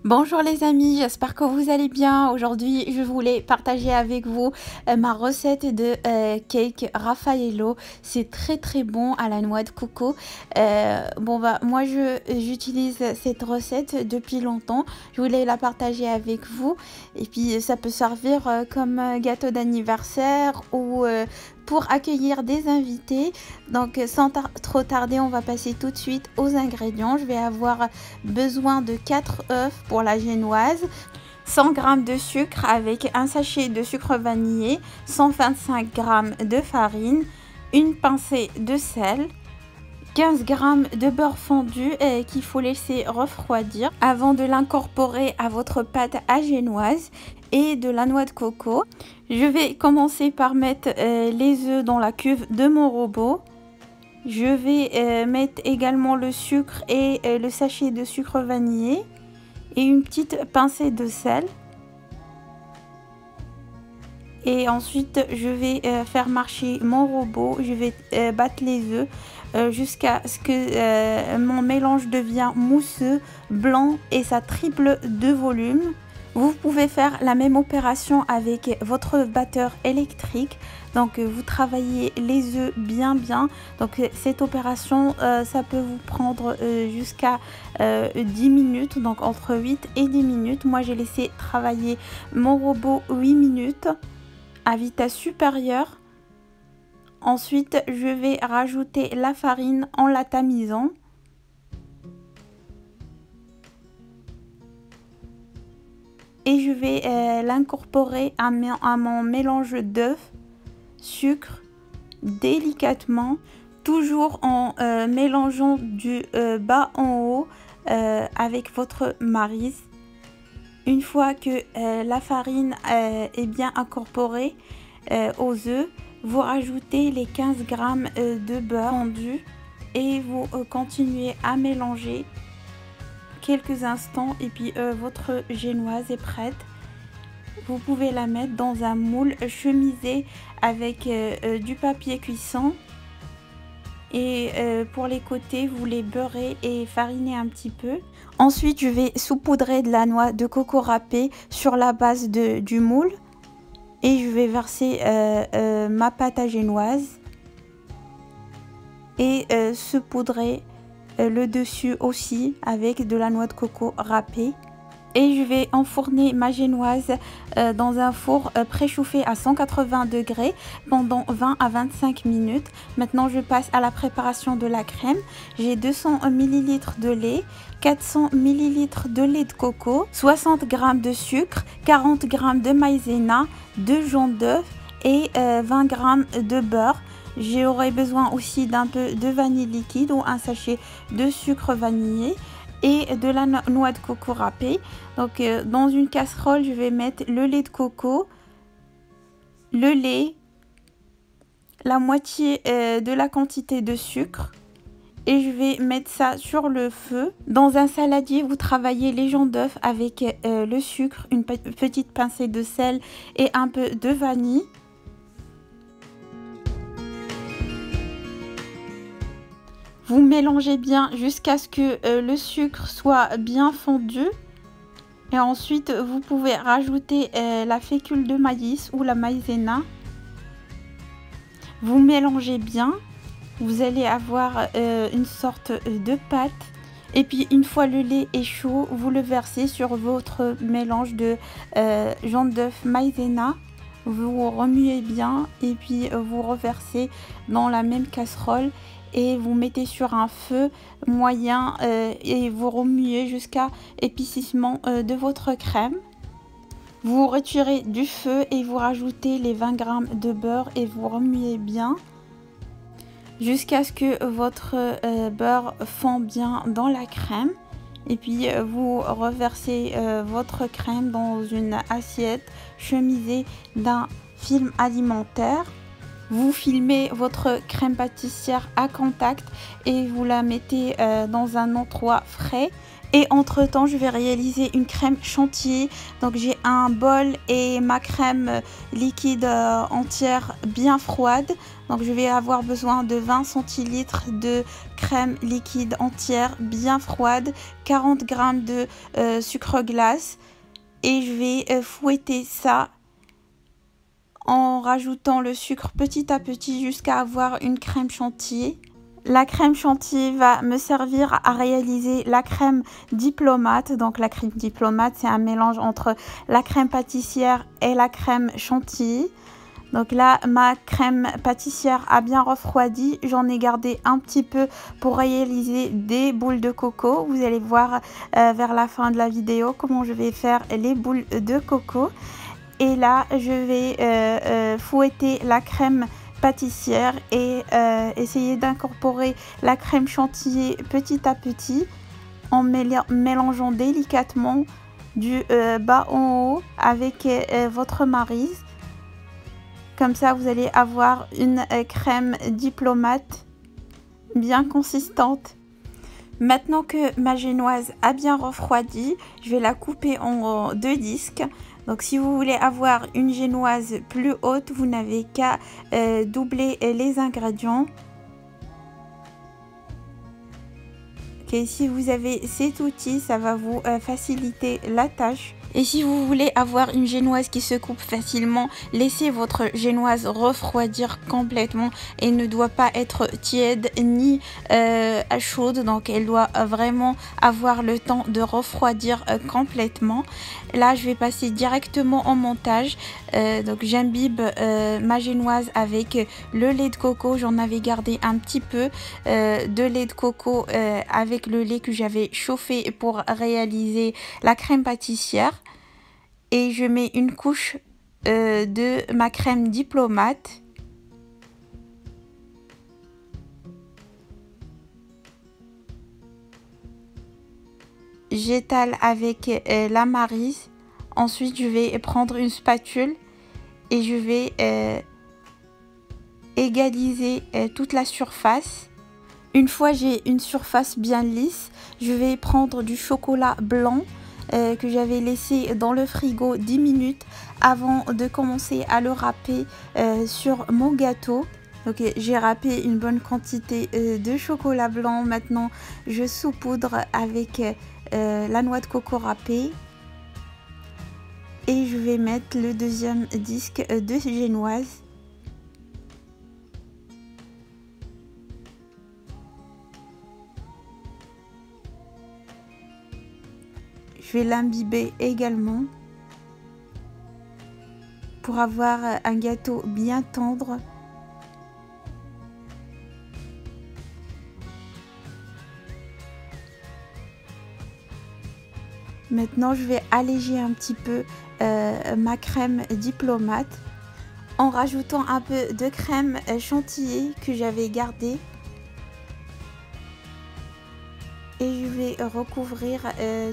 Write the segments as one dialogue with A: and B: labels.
A: Bonjour les amis, j'espère que vous allez bien. Aujourd'hui, je voulais partager avec vous ma recette de cake Raffaello. C'est très bon à la noix de coco. Moi j'utilise cette recette depuis longtemps. Je voulais la partager avec vous. Et puis ça peut servir comme gâteau d'anniversaire ou pour accueillir des invités. Donc sans trop tarder, on va passer tout de suite aux ingrédients. Je vais avoir besoin de 4 œufs pour la génoise, 100 g de sucre avec un sachet de sucre vanillé, 125 g de farine, une pincée de sel, 15 g de beurre fondu qu'il faut laisser refroidir avant de l'incorporer à votre pâte à génoise et de la noix de coco. Je vais commencer par mettre les œufs dans la cuve de mon robot. Je vais mettre également le sucre et le sachet de sucre vanillé et une petite pincée de sel. Et ensuite, je vais faire marcher mon robot. Je vais battre les œufs jusqu'à ce que mon mélange devienne mousseux, blanc et ça triple de volume. Vous pouvez faire la même opération avec votre batteur électrique. Donc vous travaillez les œufs bien. Donc cette opération ça peut vous prendre jusqu'à 10 minutes, donc entre 8 et 10 minutes. Moi j'ai laissé travailler mon robot 8 minutes à vitesse supérieure. Ensuite je vais rajouter la farine en la tamisant. Et je vais l'incorporer à mon mélange d'œufs, sucre délicatement, toujours en mélangeant du bas en haut avec votre maryse. Une fois que la farine est bien incorporée aux œufs, vous rajoutez les 15 g de beurre fondu et vous continuez à mélanger quelques instants et puis votre génoise est prête. Vous pouvez la mettre dans un moule chemisé avec du papier cuisson et pour les côtés vous les beurrez et farinez un petit peu. Ensuite je vais saupoudrer de la noix de coco râpée sur la base du moule et je vais verser ma pâte à génoise et saupoudrer le dessus aussi avec de la noix de coco râpée. Et je vais enfourner ma génoise dans un four préchauffé à 180 degrés pendant 20 à 25 minutes. Maintenant je passe à la préparation de la crème. J'ai 200 ml de lait, 400 ml de lait de coco, 60 g de sucre, 40 g de maïzena, 2 jaunes d'œufs et 20 g de beurre. J'aurai besoin aussi d'un peu de vanille liquide ou un sachet de sucre vanillé et de la noix de coco râpée. Donc dans une casserole, je vais mettre le lait de coco, le lait, la moitié de la quantité de sucre et je vais mettre ça sur le feu. Dans un saladier, vous travaillez les jaunes d'œufs avec le sucre, une petite pincée de sel et un peu de vanille. Vous mélangez bien jusqu'à ce que le sucre soit bien fondu. Et ensuite, vous pouvez rajouter la fécule de maïs ou la maïzena. Vous mélangez bien. Vous allez avoir une sorte de pâte. Et puis, une fois le lait est chaud, vous le versez sur votre mélange de jaune d'œuf maïzena. Vous remuez bien et puis vous reversez dans la même casserole. Et vous mettez sur un feu moyen et vous remuez jusqu'à épaississement de votre crème. Vous retirez du feu et vous rajoutez les 20 g de beurre et vous remuez bien jusqu'à ce que votre beurre fond bien dans la crème. Et puis vous reversez votre crème dans une assiette chemisée d'un film alimentaire. Vous filmez votre crème pâtissière à contact et vous la mettez dans un endroit frais Et entre temps, je vais réaliser une crème chantilly. Donc j'ai un bol et ma crème liquide entière bien froide. Donc je vais avoir besoin de 20 centilitres de crème liquide entière bien froide, 40 g de sucre glace. Et je vais fouetter ça en rajoutant le sucre petit à petit jusqu'à avoir une crème chantilly. La crème chantilly va me servir à réaliser la crème diplomate. Donc la crème diplomate, c'est un mélange entre la crème pâtissière et la crème chantilly. Donc là, ma crème pâtissière a bien refroidi. J'en ai gardé un petit peu pour réaliser des boules de coco. Vous allez voir vers la fin de la vidéo comment je vais faire les boules de coco. Et là, je vais fouetter la crème pâtissière et essayer d'incorporer la crème chantilly petit à petit en mélangeant délicatement du bas en haut avec votre maryse. Comme ça, vous allez avoir une crème diplomate bien consistante. Maintenant que ma génoise a bien refroidi, je vais la couper en 2 disques. Donc si vous voulez avoir une génoise plus haute, vous n'avez qu'à doubler les ingrédients. Okay, si vous avez cet outil, ça va vous faciliter la tâche. Et si vous voulez avoir une génoise qui se coupe facilement, laissez votre génoise refroidir complètement. Elle ne doit pas être tiède ni chaude, donc elle doit vraiment avoir le temps de refroidir complètement. Là, je vais passer directement en montage. Donc j'imbibe ma génoise avec le lait de coco. J'en avais gardé un petit peu de lait de coco avec le lait que j'avais chauffé pour réaliser la crème pâtissière. Et je mets une couche de ma crème diplomate. J'étale avec la maryse. Ensuite, je vais prendre une spatule et je vais égaliser toute la surface. Une fois j'ai une surface bien lisse, je vais prendre du chocolat blanc que j'avais laissé dans le frigo 10 minutes avant de commencer à le râper sur mon gâteau. Donc j'ai râpé une bonne quantité de chocolat blanc. Maintenant je saupoudre avec la noix de coco râpée et je vais mettre le deuxième disque de génoise. Je vais l'imbiber également pour avoir un gâteau bien tendre. Maintenant, je vais alléger un petit peu ma crème diplomate en rajoutant un peu de crème chantilly que j'avais gardée. Et je vais recouvrir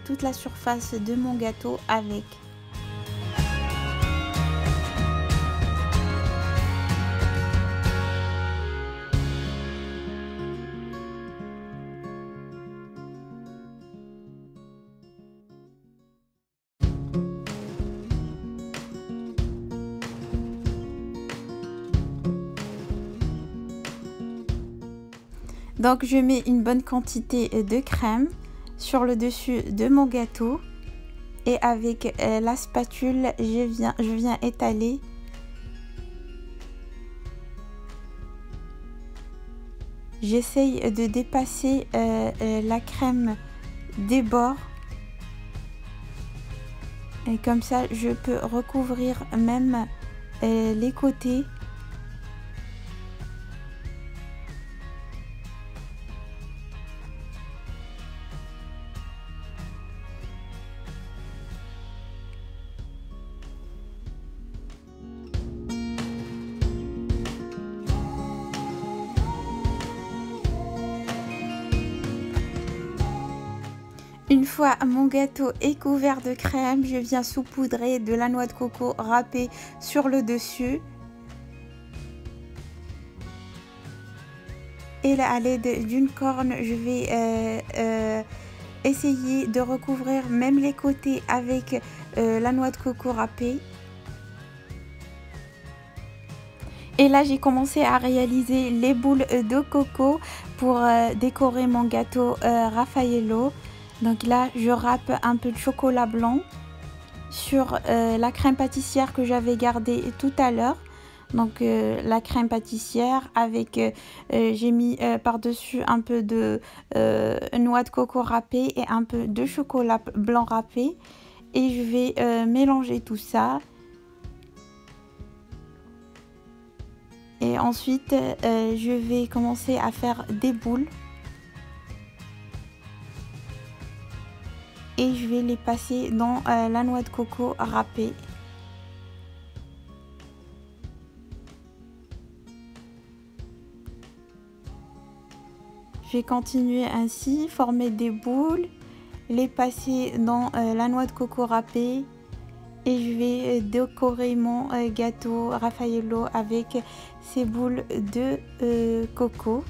A: toute la surface de mon gâteau avec. Donc je mets une bonne quantité de crème sur le dessus de mon gâteau et avec la spatule je viens étaler. J'essaye de dépasser la crème des bords et comme ça je peux recouvrir même les côtés. Une fois mon gâteau est couvert de crème, je viens saupoudrer de la noix de coco râpée sur le dessus. Et là, à l'aide d'une corne, je vais essayer de recouvrir même les côtés avec la noix de coco râpée. Et là, j'ai commencé à réaliser les boules de coco pour décorer mon gâteau Raffaello. Donc là, je râpe un peu de chocolat blanc sur la crème pâtissière que j'avais gardée tout à l'heure. Donc la crème pâtissière avec, j'ai mis par-dessus un peu de noix de coco râpée et un peu de chocolat blanc râpé. Et je vais mélanger tout ça. Et ensuite, je vais commencer à faire des boules. Et je vais les passer dans la noix de coco râpée. Je vais continuer ainsi, former des boules, les passer dans la noix de coco râpée. Et je vais décorer mon gâteau Raffaello avec ces boules de coco.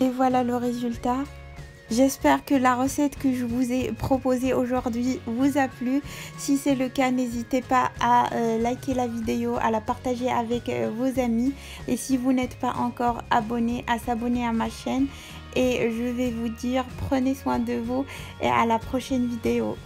A: Et voilà le résultat. J'espère que la recette que je vous ai proposée aujourd'hui vous a plu. Si c'est le cas, n'hésitez pas à liker la vidéo, à la partager avec vos amis. Et si vous n'êtes pas encore abonné, à s'abonner à ma chaîne. Et je vais vous dire, prenez soin de vous et à la prochaine vidéo.